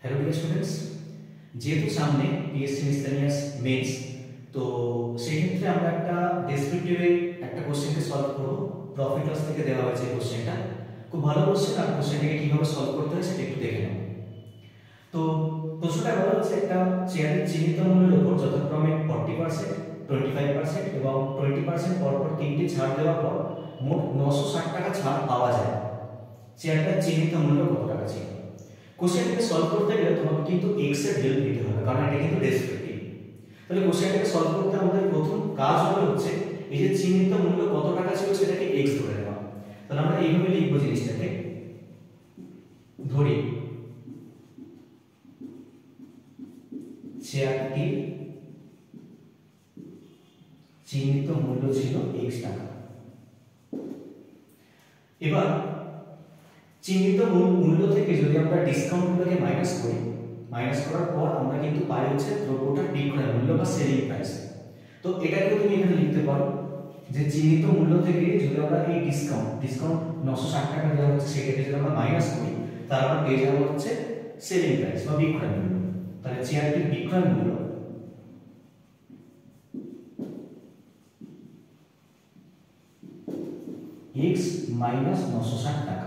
Hello dear students, যেহেতু সামনে PSC miscellaneous men's, তো সেই ক্ষেত্রে আমরা একটা ডেসক্রিপটিভে একটা কোশ্চেনকে সলভ করব। প্রফিট লস থেকে দেওয়া হয়েছে কোশ্চেনটা, খুব ভালো কোশ্চেন। আর কোশ্চেনটাকে কীভাবে সলভ করতে হয় সেটা একটু দেখে নেব। তো প্রশ্নটা বলা হচ্ছে একটা চেয়ারের চিহ্নিত মূল্যের উপর যথাক্রমে 40%, 25% এবং 20% পরপর তিনটি ছাড় দেওয়ার পর মোট 960 টাকা ছাড় পাওয়া যায়। চেয়ারটার চিহ্নিত মূল্য কত টাকা ছিল? কোশ্চেনটাকে সলভ করতে গেলে তোমাকে কিন্তু এক্স এর হেল্প নিতে হবে, কারণ এটা কিন্তু ডেসক্রিপটিভ। তাহলে কোশ্চেনটাকে সলভ করতে আমাদের প্রথম কাজ হচ্ছে এই যে চিহ্নিত মূল্য কত টাকা ছিল সেটাকে এক্স ধরে নেওয়া। তাহলে আমরা এইভাবে লিখবো জিনিসটাকে, ধরি চেয়ারটির চিহ্নিত মূল্য ছিল এক্স টাকা। এবার চিহ্নিত মূল্য থেকে যদি আমরা ডিসকাউন্টগুলোকে মাইনাস করি, মাইনাস করার পর আমরা কিন্তু পাই হচ্ছে দ্রব্যটার বিক্রয় মূল্য বা সেলিং প্রাইস। তো এটাকেও তুমি এখানে লিখতে পারো যে চিহ্নিত মূল্য থেকে যদি আমরা এই ডিসকাউন্ট 960 টাকা দেওয়া হচ্ছে সেটাকে যদি আমরা মাইনাস করি, তাহলে আমরা পেয়ে যাবো হচ্ছে সেলিং প্রাইস বা বিক্রয় মূল্য। তাহলে চেয়ারটির বিক্রয় মূল্য x মাইনাস 960 টাকা।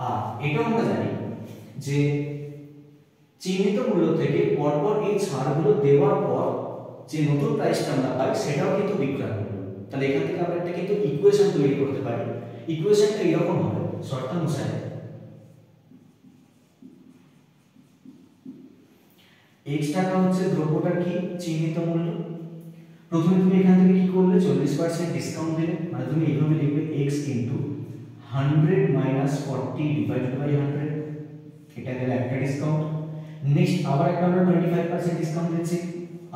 আর এটা আমরা জানি যে চিহ্নিত মূল্য থেকে পরপর এই ছাড়গুলো দেওয়ার পর যে নতুন প্রাইসটা আমরা পাই সেটাও কিন্তু বিক্রয় মূল্য। তাহলে এখান থেকে আমরা একটা কিন্তু ইকুয়েশন তৈরি করতে পারি। ইকুয়েশনটা এরকম হবে, শর্তানুসারে x টাকা হচ্ছে দ্রব্যটার কি চিহ্নিত মূল্য। প্রথমে তুমি এখান থেকে কি করলে 40% ডিসকাউন্ট দিলে, মানে তুমি এইভাবে লিখবে x into 100 minus 40 divided by 100, এটা গেল একটা ডিসকাউন্ট। নেক্সট আবার একটা আমরা 25% ডিসকাউন্ট দিচ্ছি,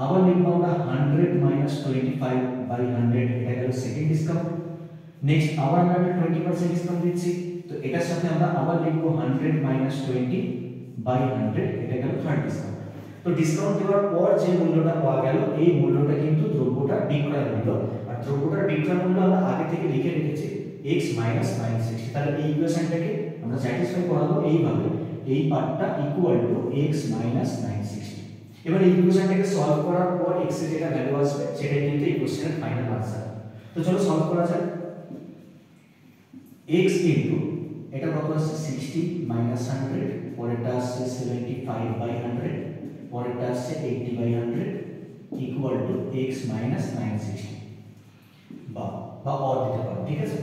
আবার লিখবো আমরা 100 মাইনাস 25 বাই 100, এটা গেল সেকেন্ড ডিসকাউন্ট। নেক্সট আবার আমরা 20% ডিসকাউন্ট দিচ্ছি, তো এটার সাথে আমরা আবার লিখবো 100 মাইনাস 20 বাই 100, এটা গেল থার্ড ডিসকাউন্ট। তো ডিসকাউন্ট দেওয়ার পর যে মূল্যটা পাওয়া গেল এই মূল্যটা কিন্তু দ্রব্যটার বিক্রয় মূল্য। আর দ্রব্যটার বিক্রয় মূল্য আমরা আগে থেকে লিখে রেখেছি x মাইনাস 960। তাহলে এই ইকুয়েশনটাকে আমরা স্যাটিসফাই করাবো এইভাবে, এই পার্টটা ইকুয়াল টু x মাইনাস 960। এবার এই ইকুয়েশনটাকে সলভ করার পর x এর যেটা ভ্যালু আসবে সেটাই কিন্তু এই কোশ্চেনের ফাইনাল আনসার। তো চলো সলভ করা যাক। x ইনটু এটা কত আসছে 60 মাইনাস 100, পরেরটা আসছে 75 বাই 100, পরেরটা আসছে 80 by 100 equal to x minus 960 বা অর দিতে পারো, ঠিক আছে।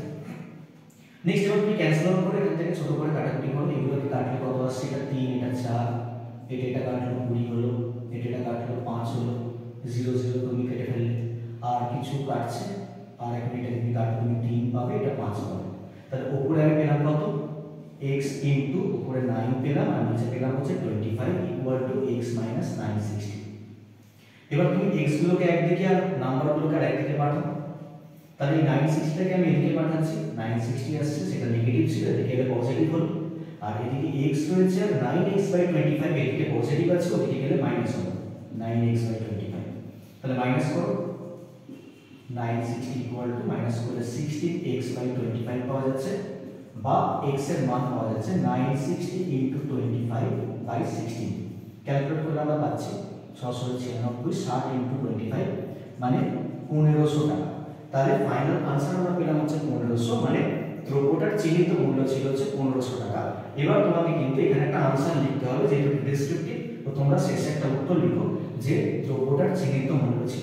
নেক্সট এবার তুমি ক্যান্সেল আউট করে এখান থেকে ছোট করে কাটাকুটি করো। এগুলোকে কাটলে কত আসছে, এটা 3, এটা 4, এটা কাটলো 20 হলো, এটা কাটলো 5 হলো, 0 0 তুমি কেটে ফেললে, আর কিছু কাটছে, আর এখন এটা যদি কাটলে তুমি 3 পাবে, এটা 5 পাবে। তাহলে উপরে আমি পেলাম কত x ইনটু উপরে 9 পেলাম আর নিচে পেলাম হচ্ছে 25 ইকুয়াল টু x মাইনাস 960। এবার তুমি x গুলোকে একদিকে আর নাম্বারগুলোকে আর একদিকে পাঠাও। তাহলে এই 960 টাকে আমি এদিকে পাঠাচ্ছি, 960 আসছে, সেটা নেগেটিভ ছিল, এদিকে গেলে পজিটিভ হলো। আর এদিকে x রয়েছে আর 9x বাই 25 এদিকে পজিটিভ আছে, ওদিকে গেলে মাইনাস হবে 9x বাই 25। তাহলে মাইনাস করো, 960 ইকুয়াল টু মাইনাস করলে 16x বাই 25 পাওয়া যাচ্ছে, বা x এর মান পাওয়া যাচ্ছে 960 ইনটু 25 বাই 16। ক্যালকুলেট করলে আমরা পাচ্ছি 696, 60 ইনটু 25 মানে 1500 টাকা। তাহলে ফাইনাল আনসার আমরা পেলাম হচ্ছে 1500, মানে দ্রব্যটার চিহ্নিত মূল্য ছিল হচ্ছে 1500 টাকা। এবার তোমাকে কিন্তু এখানে একটা আনসার লিখতে হবে, যেহেতু ডেসক্রিপটিভ, তো তোমরা শেষে একটা উত্তর লিখো যে দ্রব্যটার চিহ্নিত মূল্য ছিল